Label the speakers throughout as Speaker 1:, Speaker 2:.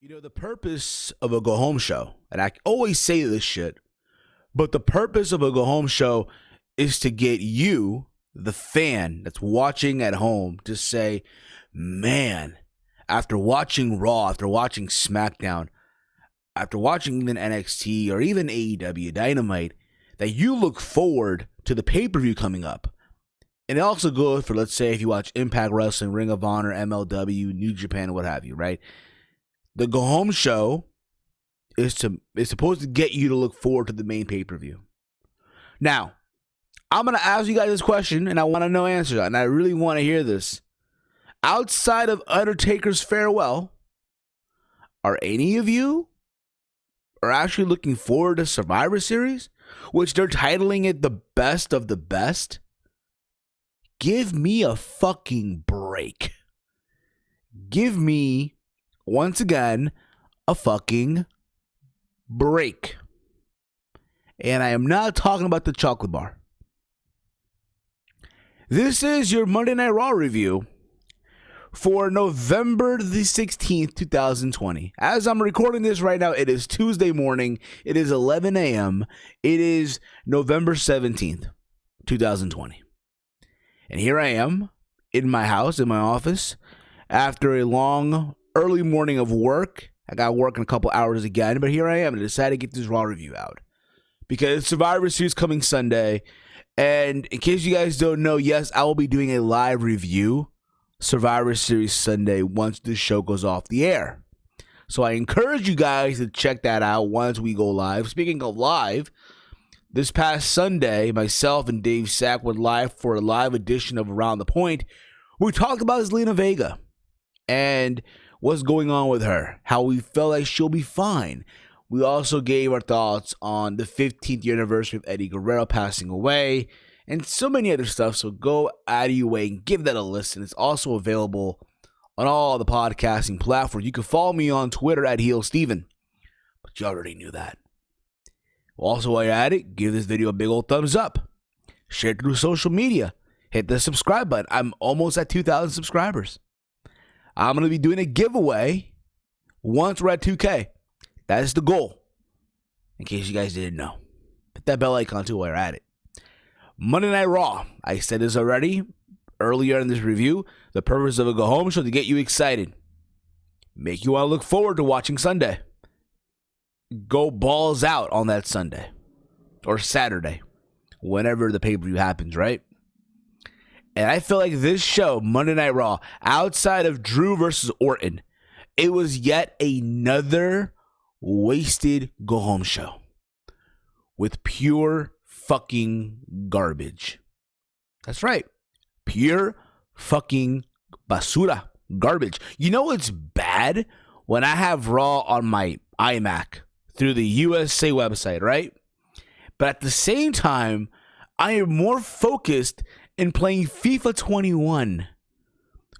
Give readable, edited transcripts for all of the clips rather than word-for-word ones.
Speaker 1: You know, the purpose of a go home show, and I always say this shit, but the purpose of a go home show is to get you, the fan that's watching at home, to say, man, after watching Raw, after watching SmackDown, after watching even NXT or even AEW Dynamite, that you look forward to the pay-per-view coming up. And it also goes for, let's say, if you watch Impact Wrestling, Ring of Honor, MLW, New Japan, what have you, right? The go home show is supposed to get you to look forward to the main pay-per-view. Now, I'm going to ask you guys this question, and I want to know answers, and I really want to hear this. Outside of Undertaker's farewell, are any of you actually looking forward to Survivor Series, which they're titling it the best of the best? Give me a fucking break. Give me, once again, a fucking break. And I am not talking about the chocolate bar. This is your Monday Night Raw review for November the 16th, 2020. As I'm recording this right now, it is Tuesday morning. It is 11 a.m. It is November 17th, 2020. And here I am in my house, in my office, after a long, early morning of work. I got work in a couple hours again, but here I am. I decided to get this Raw review out because Survivor Series coming Sunday. And in case you guys don't know, yes, I will be doing a live review Survivor Series Sunday once this show goes off the air. So I encourage you guys to check that out once we go live. Speaking of live, this past Sunday, myself and Dave Sack went live for a live edition of Around the Point. We talked about Zelina Vega and what's going on with her, how we felt like she'll be fine. We also gave our thoughts on the 15th year anniversary of Eddie Guerrero passing away and so many other stuff. So go out of your way and give that a listen. It's also available on all the podcasting platforms. You can follow me on Twitter at HeelSteven, but you already knew that. Also, while you're at it, give this video a big old thumbs up. Share it through social media. Hit the subscribe button. I'm almost at 2,000 subscribers. I'm going to be doing a giveaway once we're at 2K. That is the goal. In case you guys didn't know. Hit that bell icon too while you're at it. Monday Night Raw. I said this already earlier in this review. The purpose of a go-home show to get you excited. Make you want to look forward to watching Sunday. Go balls out on that Sunday. Or Saturday. Whenever the pay-per-view happens, right? And I feel like this show, Monday Night Raw, outside of Drew versus Orton, it was yet another wasted go-home show. With pure fucking garbage. That's right. Pure fucking basura. Garbage. You know what's bad? When I have Raw on my iMac through the USA website, right? But at the same time, I am more focused in playing FIFA 21,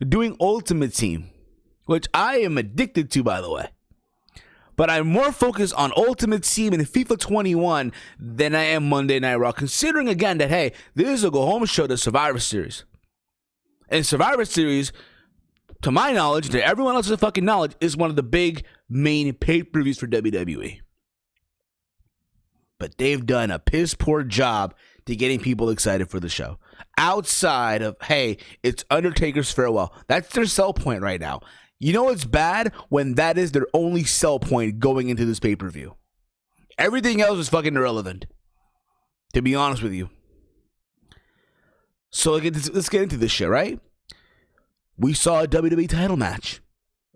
Speaker 1: doing Ultimate Team, which I am addicted to, by the way. But I'm more focused on Ultimate Team and FIFA 21 than I am Monday Night Raw, considering again that, hey, this is a go-home show to Survivor Series. And Survivor Series, to my knowledge, to everyone else's fucking knowledge, is one of the big main pay-per-views for WWE. But they've done a piss-poor job to getting people excited for the show. Outside of, hey, it's Undertaker's farewell. That's their sell point right now. You know what's bad? When that is their only sell point going into this pay-per-view. Everything else is fucking irrelevant, to be honest with you. So let's get into this shit, right? We saw a WWE title match.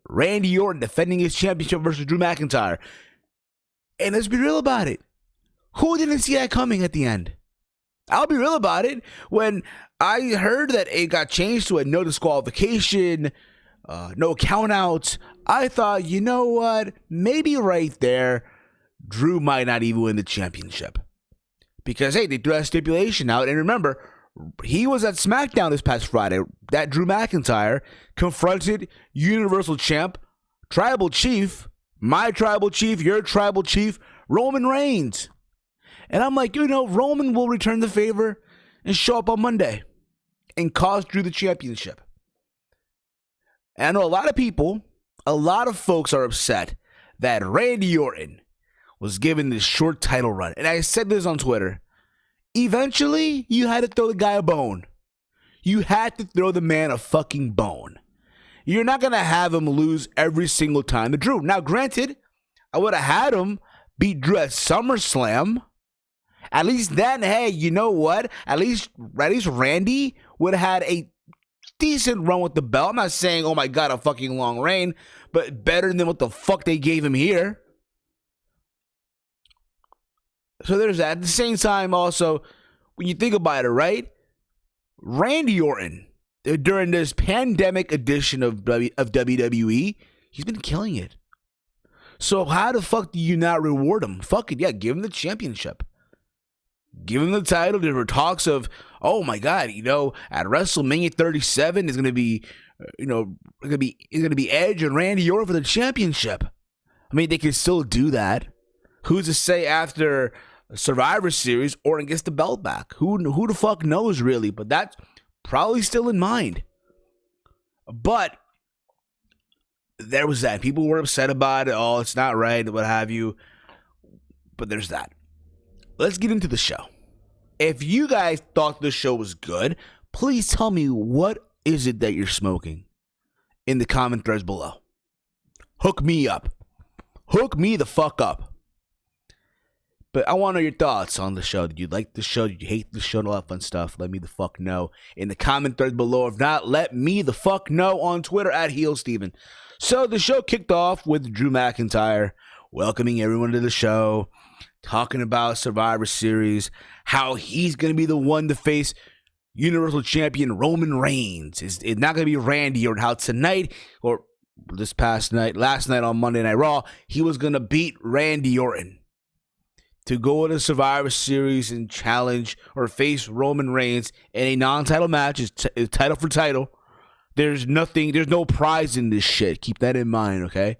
Speaker 1: Randy Orton defending his championship versus Drew McIntyre. And let's be real about it. Who didn't see that coming at the end? I'll be real about it. When I heard that it got changed to a no disqualification, no countouts, I thought, you know what? Maybe right there, Drew might not even win the championship. Because, hey, they threw that stipulation out. And remember, he was at SmackDown this past Friday. That Drew McIntyre confronted Universal Champ, Tribal Chief, my Tribal Chief, your Tribal Chief, Roman Reigns. And I'm like, you know, Roman will return the favor and show up on Monday and cost Drew the championship. And I know a lot of people a lot of folks are upset that Randy Orton was given this short title run. And I said this on Twitter. Eventually, you had to throw the guy a bone. You had to throw the man a fucking bone. You're not going to have him lose every single time to Drew. Now, granted, I would have had him beat Drew at SummerSlam. At least then, hey, you know what? At least Randy would have had a decent run with the belt. I'm not saying, oh my God, a fucking long reign, but better than what the fuck they gave him here. So there's that. At the same time, also, when you think about it, right? Randy Orton, during this pandemic edition of WWE, he's been killing it. So how the fuck do you not reward him? Fuck it, yeah, give him the championship. Give him the title. There were talks of, oh my God, at WrestleMania 37 is going to be, it's going to be Edge and Randy Orton for the championship. I mean, they can still do that. Who's to say after Survivor Series, Orton gets the belt back? Who the fuck knows, really? But that's probably still in mind. But there was that. People were upset about it. Oh, it's not right, what have you. But there's that. Let's get into the show. If you guys thought the show was good, please tell me what is it that you're smoking in the comment threads below. Hook me up. Hook me the fuck up. But I want to know your thoughts on the show. Did you like the show? Did you hate the show? And all that fun stuff. Let me the fuck know in the comment threads below. If not, let me the fuck know on Twitter at HeelSteven. So the show kicked off with Drew McIntyre welcoming everyone to the show, talking about Survivor Series, how he's going to be the one to face Universal Champion Roman Reigns. It's not going to be Randy, or how tonight, or last night on Monday Night Raw, he was going to beat Randy Orton to go to Survivor Series and challenge or face Roman Reigns in a non-title match. It's title for title. There's no prize in this shit. Keep that in mind, okay?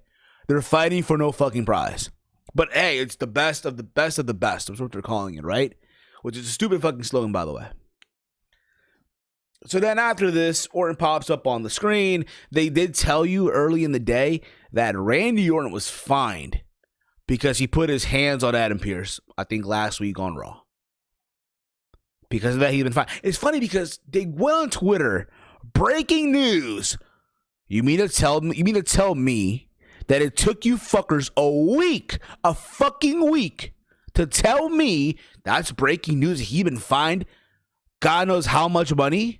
Speaker 1: They're fighting for no fucking prize. But hey, it's the best of the best of the best. That's what they're calling it, right? Which is a stupid fucking slogan, by the way. So then after this, Orton pops up on the screen. They did tell you early in the day that Randy Orton was fined because he put his hands on Adam Pearce, I think last week on Raw. Because of that, he's been fined. It's funny because they went on Twitter, breaking news. You mean to tell me that it took you fuckers a fucking week, to tell me that's breaking news? He been fined God knows how much money?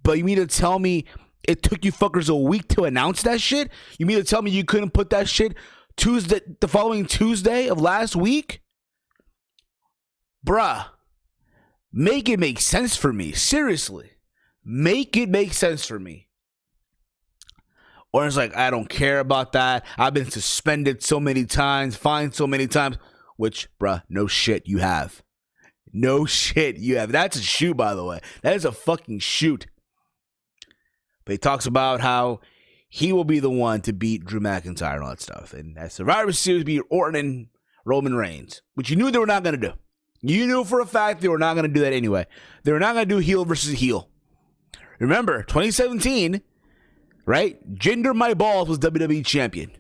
Speaker 1: But you mean to tell me it took you fuckers a week to announce that shit? You mean to tell me you couldn't put that shit the following Tuesday of last week? Bruh, make it make sense for me. Seriously. Make it make sense for me. Orton's like, I don't care about that. I've been suspended so many times, fined so many times. Which, bruh, no shit you have. No shit you have. That's a shoot, by the way. That is a fucking shoot. But he talks about how he will be the one to beat Drew McIntyre and all that stuff. And that Survivor Series beat Orton and Roman Reigns, which you knew they were not going to do. You knew for a fact they were not going to do that anyway. They were not going to do heel versus heel. Remember, 2017, right? Jinder My Balls was WWE champion.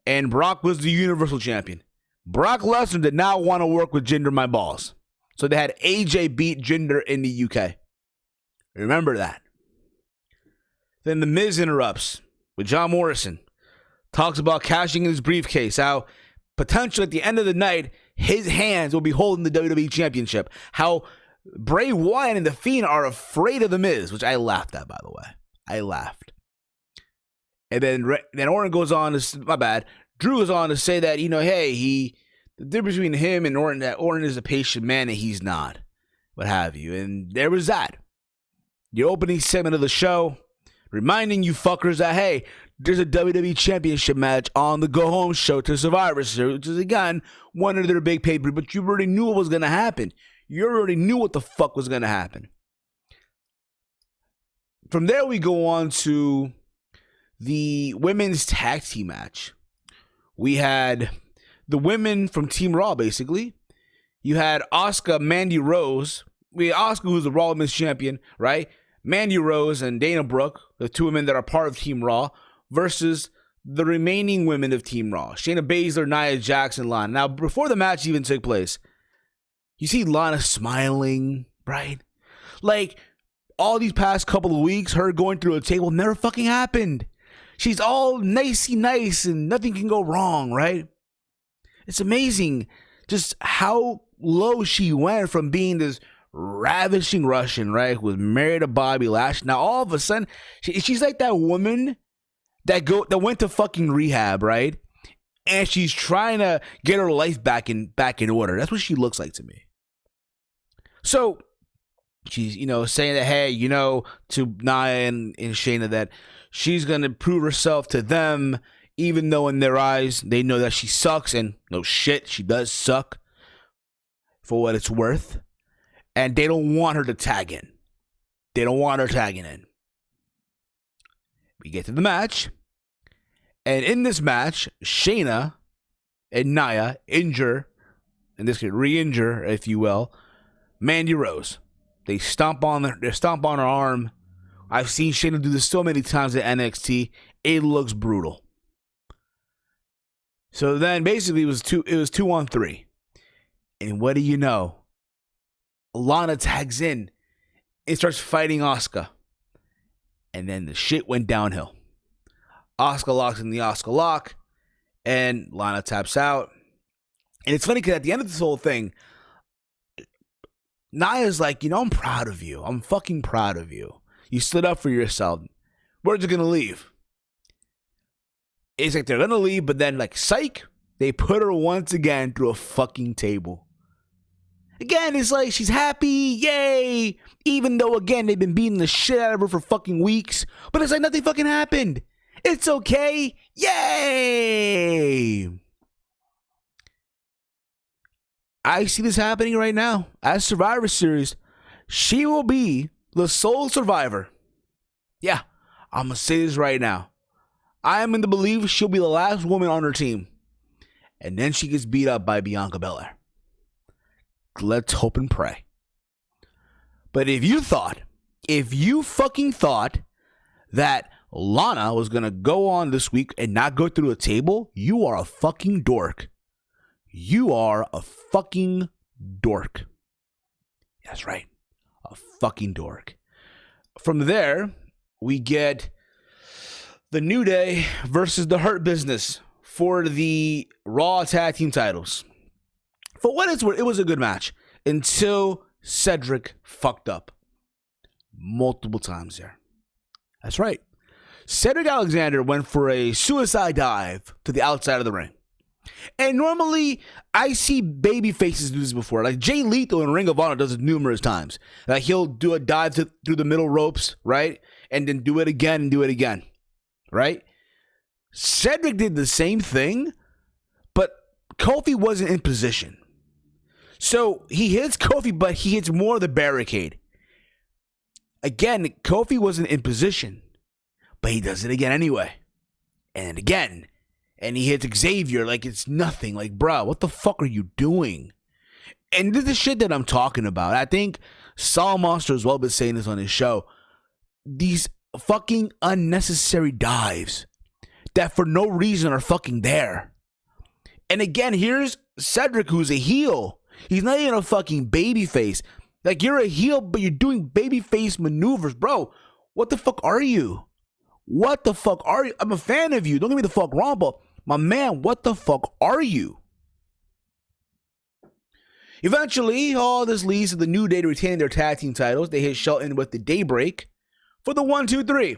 Speaker 1: And Brock was the Universal champion. Brock Lesnar did not want to work with Jinder My Balls. So they had AJ beat Jinder in the UK. Remember that. Then The Miz interrupts with John Morrison. Talks about cashing in his briefcase. How potentially at the end of the night, his hands will be holding the WWE Championship. How Bray Wyatt and The Fiend are afraid of The Miz, which I laughed at, by the way. I laughed. And then Orton goes on to, Drew goes on to say that, hey, the difference between him and Orton, that Orton is a patient man and he's not, what have you. And there was that. The opening segment of the show, reminding you fuckers that, hey, there's a WWE Championship match on the Go Home show to Survivor Series, which is, again, one of their big pay-per-view, but you already knew what was going to happen. You already knew what the fuck was going to happen. From there, we go on to the women's tag team match. We had the women from Team Raw, basically. You had Asuka, Mandy Rose. We had Asuka, who's the Raw Women's Champion, right? Mandy Rose and Dana Brooke, the two women that are part of Team Raw, versus the remaining women of Team Raw. Shayna Baszler, Nia Jax, and Lana. Now, before the match even took place, you see Lana smiling, right? Like, all these past couple of weeks, her going through a table never fucking happened. She's all nicey nice and nothing can go wrong, right? It's amazing just how low she went from being this ravishing Russian, right, who was married to Bobby Lashley. Now, all of a sudden, she's like that woman that went to fucking rehab, right? And she's trying to get her life back in order. That's what she looks like to me. So she's, saying that, hey, to Nia and Shayna that she's going to prove herself to them, even though in their eyes they know that she sucks. And no shit, she does suck for what it's worth. And they don't want her to tag in. They don't want her tagging in. We get to the match. And in this match, Shayna and Nia injure, in this case, re-injure, if you will, Mandy Rose. They stomp on her arm. I've seen Shayna do this so many times at NXT. It looks brutal. So then basically it was 2-on-3. And what do you know? Lana tags in and starts fighting Asuka. And then the shit went downhill. Asuka locks in the Asuka lock. And Lana taps out. And it's funny because at the end of this whole thing, Nia's like, I'm proud of you. I'm fucking proud of you. You stood up for yourself. Where's it going to leave? It's like they're going to leave, but then like, psych, they put her once again through a fucking table. Again, it's like she's happy, yay! Even though, again, they've been beating the shit out of her for fucking weeks. But it's like nothing fucking happened. It's okay, yay! I see this happening right now. As Survivor Series, she will be the sole survivor. Yeah, I'm going to say this right now. I am in the belief she'll be the last woman on her team. And then she gets beat up by Bianca Belair. Let's hope and pray. But if you fucking thought that Lana was going to go on this week and not go through a table, you are a fucking dork. You are a fucking dork. That's right. A fucking dork. From there, we get the New Day versus the Hurt Business for the Raw Tag Team titles. For what it's worth, it was a good match until Cedric fucked up multiple times there. That's right. Cedric Alexander went for a suicide dive to the outside of the ring. And normally, I see baby faces do this before. Like Jay Lethal in Ring of Honor does it numerous times. Like he'll do a dive through the middle ropes, right? And then do it again and do it again, right? Cedric did the same thing, but Kofi wasn't in position. So he hits Kofi, but he hits more of the barricade. Again, Kofi wasn't in position, but he does it again anyway. And again. And he hits Xavier like it's nothing. Like, bro, what the fuck are you doing? And this is the shit that I'm talking about. I think Saul Monster as well been saying this on his show. These fucking unnecessary dives that for no reason are fucking there. And again, here's Cedric, who's a heel. He's not even a fucking babyface. Like, you're a heel, but you're doing babyface maneuvers. Bro, what the fuck are you? What the fuck are you? I'm a fan of you. Don't get me the fuck wrong, but my man, what the fuck are you? Eventually, all this leads to the New Day to retain their tag team titles. They hit Shelton with the Daybreak for the 1-2-3.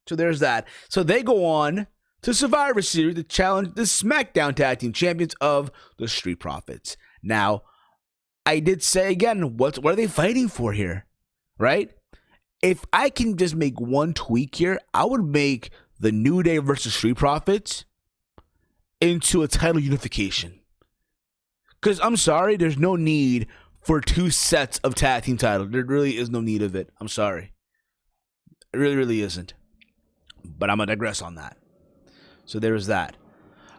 Speaker 1: So there's that. So they go on to Survivor Series to challenge the SmackDown Tag Team Champions of the Street Profits. Now, I did say again, what are they fighting for here? Right? If I can just make one tweak here, I would make the New Day versus Street Profits into a title unification. Because I'm sorry, there's no need for two sets of tag team titles. There really is no need of it. I'm sorry. It really, really isn't. But I'm going to digress on that. So there's that.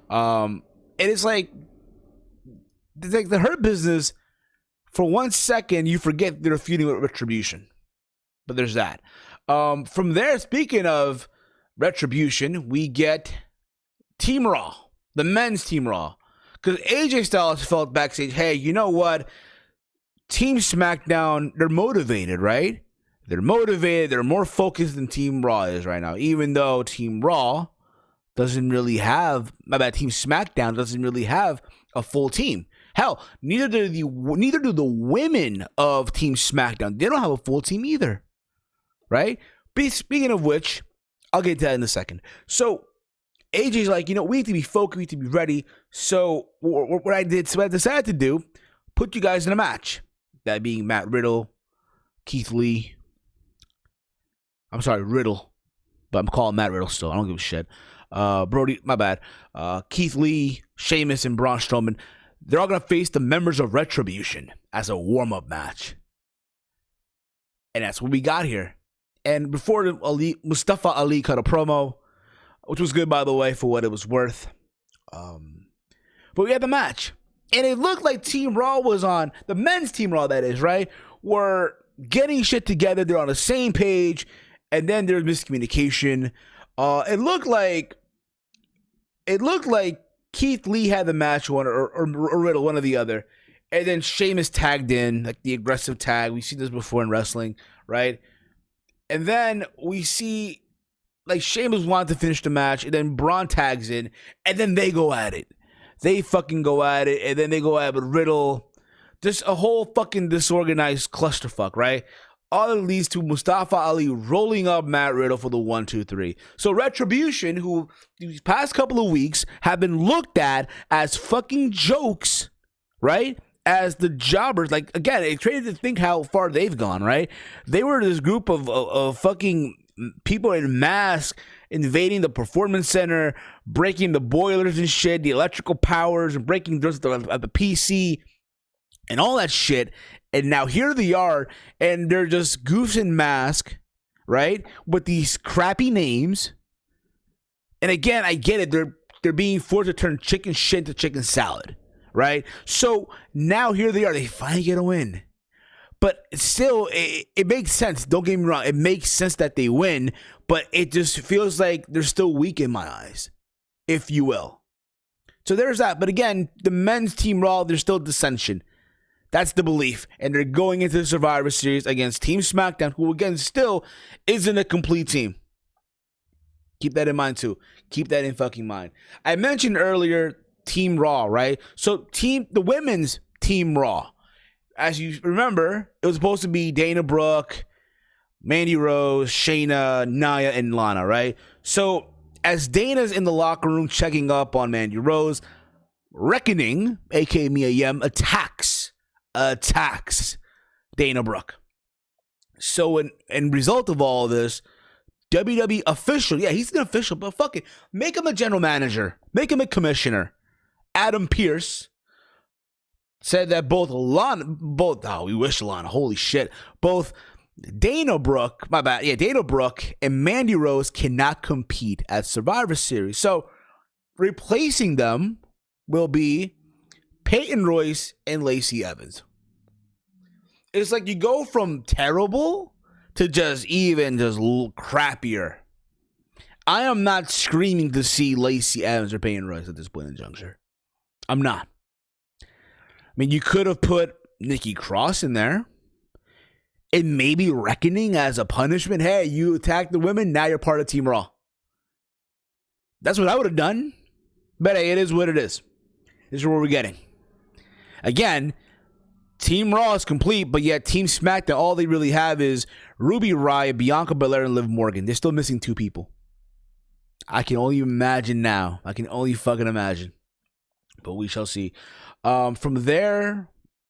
Speaker 1: And it's like the Hurt Business, for 1 second, you forget they're feuding with Retribution. But there's that. From there, speaking of Retribution, we get Team Raw, the men's Team Raw. Because AJ Styles felt backstage, hey, you know what? Team SmackDown, they're motivated, right? They're motivated. They're more focused than Team Raw is right now. Even though Team Raw doesn't really have, Team SmackDown doesn't really have a full team. Hell, neither do the women of Team SmackDown. They don't have a full team either, right? Speaking of which, I'll get to that in a second. So AJ's like, we need to be focused, we need to be ready. So what I decided to do, put you guys in a match. That being Matt Riddle, Keith Lee. I'm sorry, Riddle, but I'm calling Matt Riddle still. I don't give a shit. Brody, my bad. Keith Lee, Sheamus, and Braun Strowman. They're all going to face the members of Retribution as a warm-up match. And that's what we got here. And before Mustafa Ali cut a promo, which was good, by the way, for what it was worth. But we had the match. And it looked like Team Raw was on, the men's Team Raw, that is, right? Were getting shit together. They're on the same page. And then there's miscommunication. It looked like Keith Lee had the match one or Riddle, one or the other. And then Sheamus tagged in, like the aggressive tag. We've seen this before in wrestling, right? And then we see, like, Sheamus wanted to finish the match, and then Braun tags in, and then they go at it. They fucking go at it, and then they go at it with Riddle. Just a whole fucking disorganized clusterfuck, right? All it leads to Mustafa Ali rolling up Matt Riddle for the 1, 2, 3. So Retribution, who these past couple of weeks have been looked at as fucking jokes, right? As the jobbers, like, again, it's crazy to think how far they've gone, right? They were this group of fucking people in masks invading the performance center, breaking the boilers and shit, the electrical powers, and breaking doors at the PC, and all that shit. And now here they are, and they're just goofs in masks, right? With these crappy names. And again, I get it. They're being forced to turn chicken shit into chicken salad, right? So now here they are. They finally get a win. But still, it makes sense. Don't get me wrong. It makes sense that they win, but it just feels like they're still weak in my eyes, if you will. So there's that. But again, the men's Team Raw, there's still dissension. That's the belief. And they're going into the Survivor Series against Team SmackDown, who, again, still isn't a complete team. Keep that in mind, too. Keep that in fucking mind. I mentioned earlier Team Raw, right? So the women's Team Raw. As you remember, it was supposed to be Dana Brooke, Mandy Rose, Shayna, Nia, and Lana, right? So as Dana's in the locker room checking up on Mandy Rose, Reckoning, a.k.a. Mia Yim, attacks Dana Brooke. So in result of all of this, WWE official, yeah, he's an official, but fuck it, make him a general manager, make him a commissioner. Adam Pearce said that both Dana Brooke and Mandy Rose cannot compete at Survivor Series. So replacing them will be Peyton Royce and Lacey Evans. It's like you go from terrible to just crappier. I am not screaming to see Lacey Evans or Peyton Royce at this point in the juncture. I'm not. I mean, you could have put Nikki Cross in there and maybe Reckoning as a punishment. Hey, you attacked the women, now you're part of Team Raw. That's what I would have done. But hey, it is what it is. This is what we're getting. Again, Team Raw is complete, but yet Team SmackDown, all they really have is Ruby Riott, Bianca Belair, and Liv Morgan. They're still missing 2 people. I can only imagine now. I can only fucking imagine. But we shall see. From there,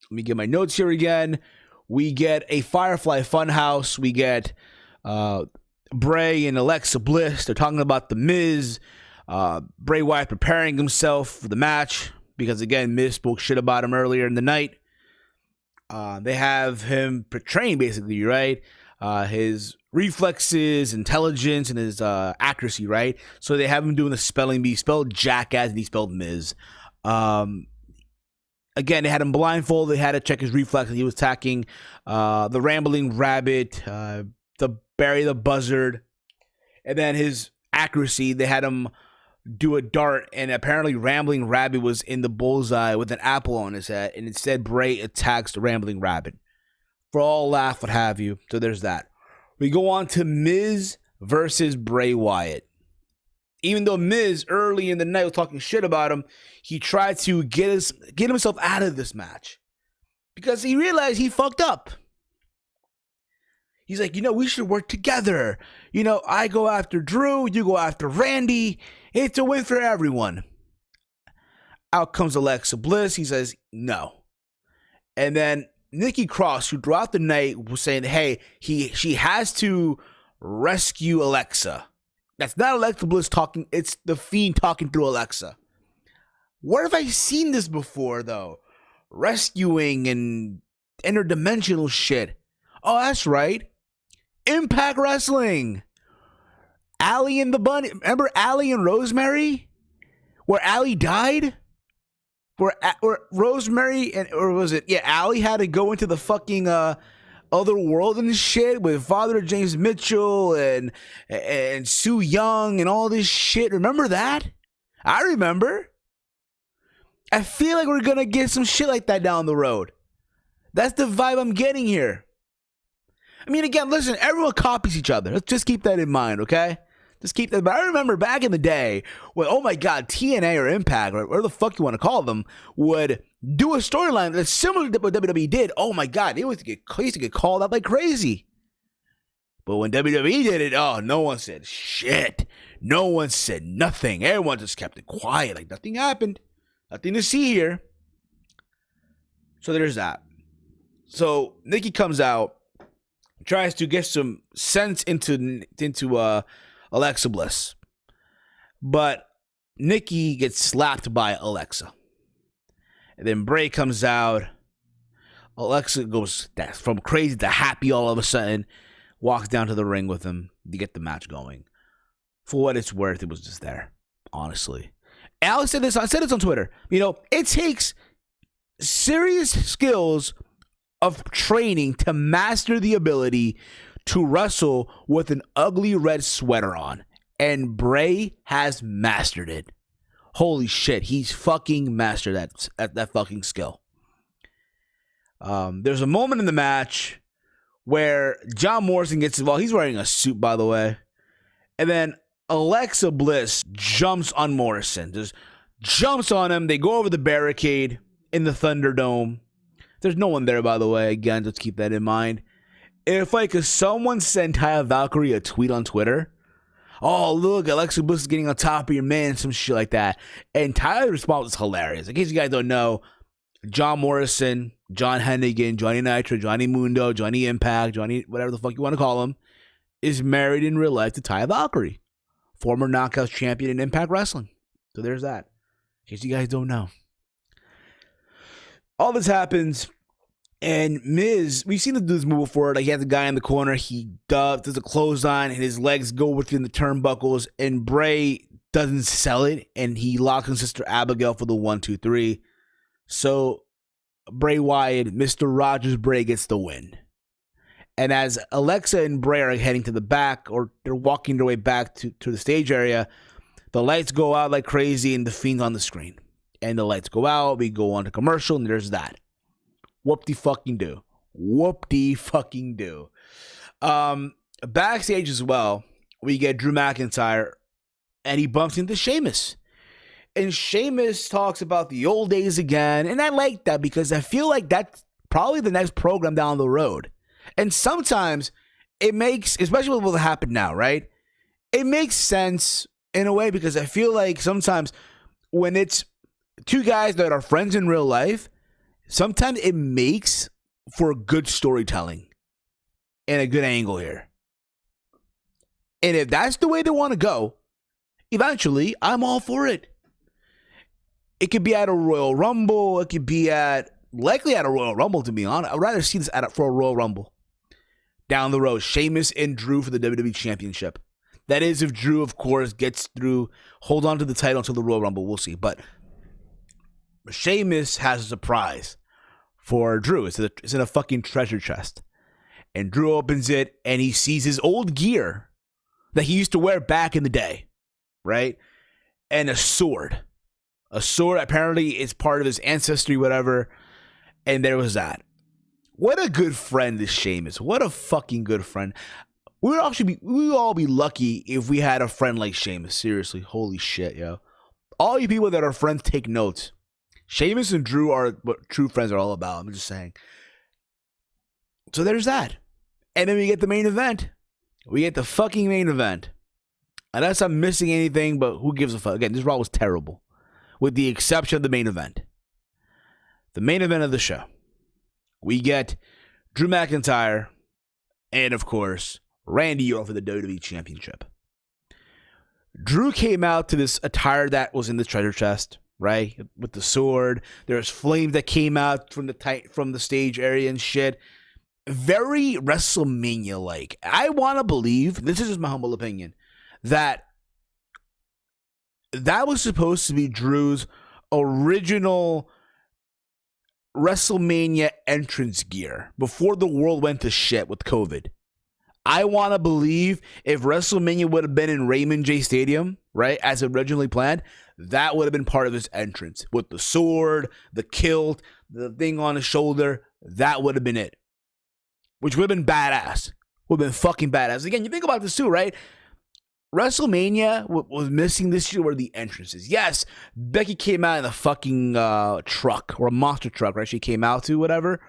Speaker 1: let me get my notes here again. We get a Firefly Funhouse. We get Bray and Alexa Bliss. They're talking about The Miz. Bray Wyatt preparing himself for the match because, again, Miz spoke shit about him earlier in the night. They have him portraying, basically, right? His reflexes, intelligence, and his accuracy, right? So they have him doing the spelling bee. He spelled jackass and he spelled Miz. Again, they had him blindfolded. They had to check his reflexes. He was attacking the Rambling Rabbit, the Barry the Buzzard, and then his accuracy. They had him do a dart, and apparently Rambling Rabbit was in the bullseye with an apple on his head, and instead Bray attacks the Rambling Rabbit. For all laugh, what have you. So there's that. We go on to Miz versus Bray Wyatt. Even though Miz early in the night was talking shit about him, he tried to get himself out of this match because he realized he fucked up. He's like, we should work together. I go after Drew, you go after Randy. It's a win for everyone. Out comes Alexa Bliss. He says, no. And then Nikki Cross, who throughout the night was saying, hey, she has to rescue Alexa. That's not Alexa Bliss talking. It's the Fiend talking through Alexa. Where have I seen this before, though? Rescuing and interdimensional shit. Oh, that's right. Impact Wrestling. Allie and the Bunny. Remember Allie and Rosemary? Where Allie died? Where Rosemary Allie had to go into the fucking other world and shit with Father James Mitchell and Sue Young and all this shit. Remember that? I remember. I feel like we're gonna get some shit like that down the road. That's the vibe I'm getting here. I mean, again, listen, everyone copies each other. Let's just keep that in mind, okay? Just keep that. But I remember back in the day when, oh my God, TNA or Impact, or whatever the fuck you want to call them, would do a storyline that's similar to what WWE did. Oh my God, they used to get called out like crazy. But when WWE did it, oh, no one said shit. No one said nothing. Everyone just kept it quiet, like nothing happened. Nothing to see here. So there's that. So Nikki comes out, tries to get some sense into Alexa Bliss. But Nikki gets slapped by Alexa. And then Bray comes out. Alexa goes from crazy to happy all of a sudden. Walks down to the ring with him to get the match going. For what it's worth, it was just there. Honestly. And I said this on Twitter. It takes serious skills of training to master the ability to wrestle with an ugly red sweater on. And Bray has mastered it. Holy shit, he's fucking mastered that fucking skill. There's a moment in the match where John Morrison gets involved. He's wearing a suit, by the way. And then Alexa Bliss jumps on Morrison. Just jumps on him. They go over the barricade in the Thunderdome. There's no one there, by the way. Again, let's keep that in mind. If someone sent Taya Valkyrie a tweet on Twitter, oh, look, Alexa Bliss is getting on top of your man, some shit like that. And Tyler's response was hilarious. In case you guys don't know, John Morrison, John Hennigan, Johnny Nitro, Johnny Mundo, Johnny Impact, Johnny whatever the fuck you want to call him, is married in real life to Taya Valkyrie, former Knockouts champion in Impact Wrestling. So there's that. In case you guys don't know. All this happens, and Miz, we've seen him do this move before. Like, he has the guy in the corner, he does a clothesline, and his legs go within the turnbuckles, and Bray doesn't sell it, and he locks in Sister Abigail for the 1-2-3. So Bray Wyatt, Mr. Rogers Bray, gets the win. And as Alexa and Bray are heading to the back, or they're walking their way back to the stage area, the lights go out like crazy, and the Fiend's on the screen. And the lights go out, we go on to commercial, and there's that. Whoop-de-fucking-do. Whoop-de-fucking-do. Backstage as well, we get Drew McIntyre, and he bumps into Sheamus. And Sheamus talks about the old days again, and I like that because I feel like that's probably the next program down the road. And sometimes it makes, especially with what happened now, right? It makes sense in a way because I feel like sometimes when it's two guys that are friends in real life, sometimes it makes for good storytelling and a good angle here. And if that's the way they want to go, eventually, I'm all for it. It could be at a Royal Rumble. It could be likely at a Royal Rumble, to be honest. I'd rather see this for a Royal Rumble. Down the road, Sheamus and Drew for the WWE Championship. That is if Drew, of course, gets through, hold on to the title until the Royal Rumble. We'll see. But Sheamus has a surprise for Drew. It's in a fucking treasure chest. And Drew opens it, and he sees his old gear that he used to wear back in the day, right? And a sword. A sword apparently is part of his ancestry, whatever. And there was that. What a good friend this Sheamus. What a fucking good friend. We would all be lucky if we had a friend like Sheamus. Seriously, holy shit, yo. All you people that are friends, take notes. Sheamus and Drew are what true friends are all about. I'm just saying. So there's that. And then we get the main event. We get the fucking main event. Unless I'm missing anything, but who gives a fuck? Again, this Raw was terrible. With the exception of the main event. The main event of the show. We get Drew McIntyre and, of course, Randy Orton for the WWE Championship. Drew came out to this attire that was in the treasure chest, right? With the sword. There's flames that came out from the stage area and shit. Very WrestleMania-like. I want to believe, this is just my humble opinion, that was supposed to be Drew's original WrestleMania entrance gear before the world went to shit with COVID. I want to believe if WrestleMania would have been in Raymond J. Stadium, right, as originally planned, that would have been part of his entrance. With the sword, the kilt, the thing on his shoulder, that would have been it. Which would have been badass. Would have been fucking badass. Again, you think about this too, right? WrestleMania was missing this year were the entrances. Yes, Becky came out in a fucking truck or a monster truck, right? She came out to whatever,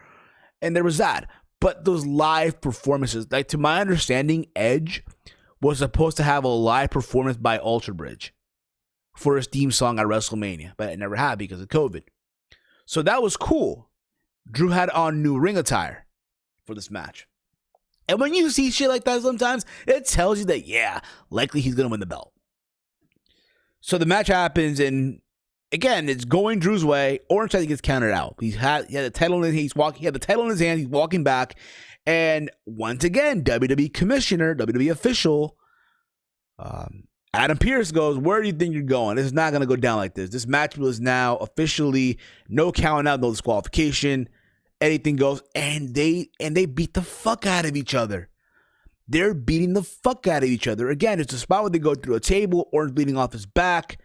Speaker 1: and there was that. But those live performances, like to my understanding, Edge was supposed to have a live performance by Alter Bridge for his theme song at WrestleMania, but it never happened because of COVID. So that was cool. Drew had on new ring attire for this match. And when you see shit like that sometimes, it tells you that, yeah, likely he's going to win the belt. So the match happens, and again, it's going Drew's way. Orton gets counted out. He had the title in he had the title in his hand. He's walking back. And once again, WWE commissioner, WWE official, Adam Pearce goes, where do you think you're going? This is not going to go down like this. This match was now officially no counting out, no disqualification. Anything goes, and they beat the fuck out of each other. They're beating the fuck out of each other. Again, it's a spot where they go through a table. Orton's bleeding off his back.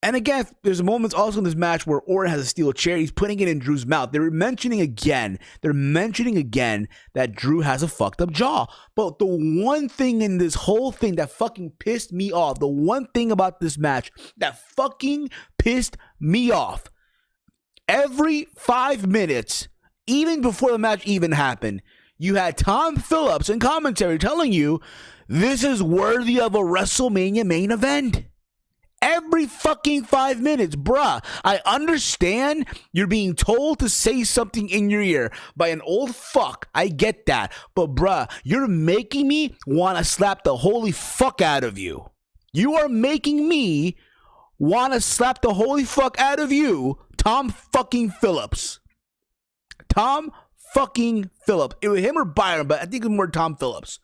Speaker 1: And again, there's moments also in this match where Orton has a steel chair. He's putting it in Drew's mouth. They're mentioning again that Drew has a fucked up jaw. But the one thing in this whole thing that fucking pissed me off, the one thing about this match that fucking pissed me off, every 5 minutes, even before the match even happened, you had Tom Phillips in commentary telling you this is worthy of a WrestleMania main event. Every fucking 5 minutes, bruh. I understand you're being told to say something in your ear by an old fuck. I get that. But bruh, you're making me want to slap the holy fuck out of you. You are making me want to slap the holy fuck out of you, Tom fucking Phillips. Tom fucking Phillips. It was him or Byron, but I think it was more Tom Phillips.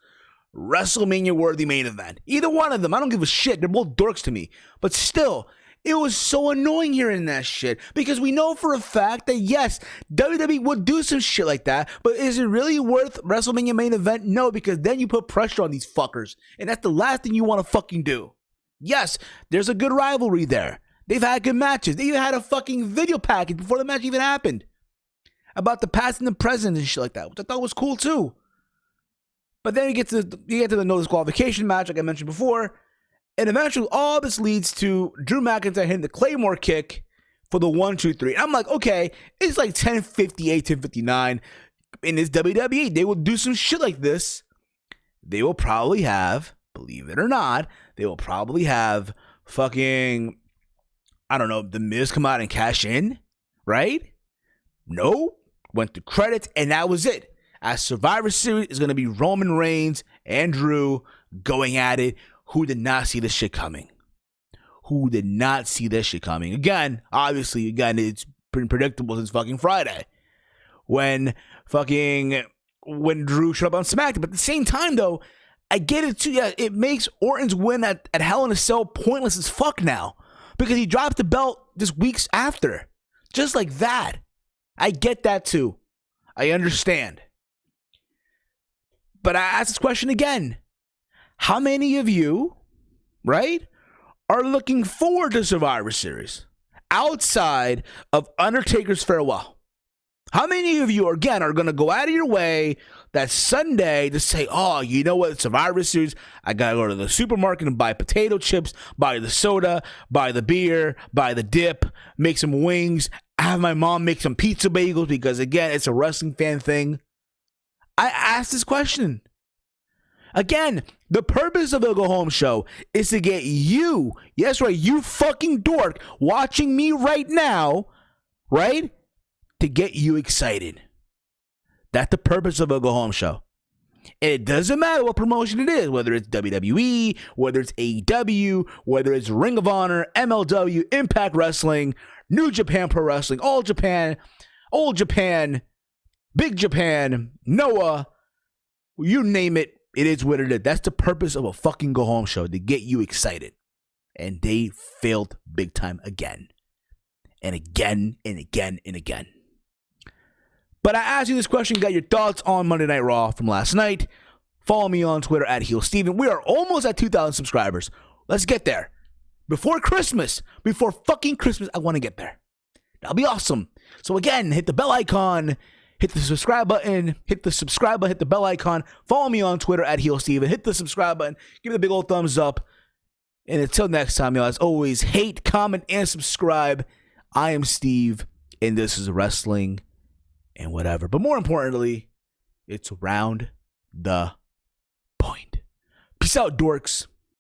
Speaker 1: WrestleMania worthy main event. Either one of them. I don't give a shit. They're both dorks to me. But still, it was so annoying hearing that shit. Because we know for a fact that yes, WWE would do some shit like that. But is it really worth WrestleMania main event? No, because then you put pressure on these fuckers. And that's the last thing you want to fucking do. Yes, there's a good rivalry there. They've had good matches. They even had a fucking video package before the match even happened about the past and the present and shit like that, which I thought was cool too. But then you get to the no disqualification match, like I mentioned before, and eventually all this leads to Drew McIntyre hitting the Claymore kick for the 1, 2, 3. And I'm like, okay, it's like 10:58, 10:59 in this WWE. They will do some shit like this. They will probably have, believe it or not, they will probably have fucking, I don't know, The Miz come out and cash in, right? No, went to credits, and that was it. As Survivor Series is going to be Roman Reigns and Drew going at it. Who did not see this shit coming? Who did not see this shit coming? Again, obviously, it's pretty predictable since fucking Friday. When Drew showed up on SmackDown. But at the same time, though, I get it too. Yeah, it makes Orton's win at Hell in a Cell pointless as fuck now. Because he dropped the belt just weeks after. Just like that. I get that too. I understand. But I ask this question again. How many of you, right, are looking forward to Survivor Series outside of Undertaker's farewell? How many of you, again, are going to go out of your way that Sunday to say, oh, you know what, Survivor Series, I got to go to the supermarket and buy potato chips, buy the soda, buy the beer, buy the dip, make some wings, have my mom make some pizza bagels because, again, it's a wrestling fan thing? I asked this question. Again, the purpose of the Go Home Show is to get you, yes, right, you fucking dork watching me right now, right, to get you excited. That's the purpose of a Go Home Show. And it doesn't matter what promotion it is, whether it's WWE, whether it's AEW, whether it's Ring of Honor, MLW, Impact Wrestling, New Japan Pro Wrestling, All Japan, Old Japan, Big Japan, Noah, you name it, it is what it is. That's the purpose of a fucking Go Home Show, to get you excited. And they failed big time again. And again, and again, and again. But I asked you this question, got your thoughts on Monday Night Raw from last night. Follow me on Twitter at HeelSteven. We are almost at 2,000 subscribers. Let's get there. Before Christmas, before fucking Christmas, I want to get there. That'll be awesome. So again, hit the bell icon, hit the subscribe button, hit the bell icon. Follow me on Twitter at HeelSteven. Hit the subscribe button, give it a big old thumbs up. And until next time, y'all, as always, hate, comment, and subscribe. I am Steve, and this is Wrestling and Whatever. But more importantly, it's Round the Point. Peace out, dorks.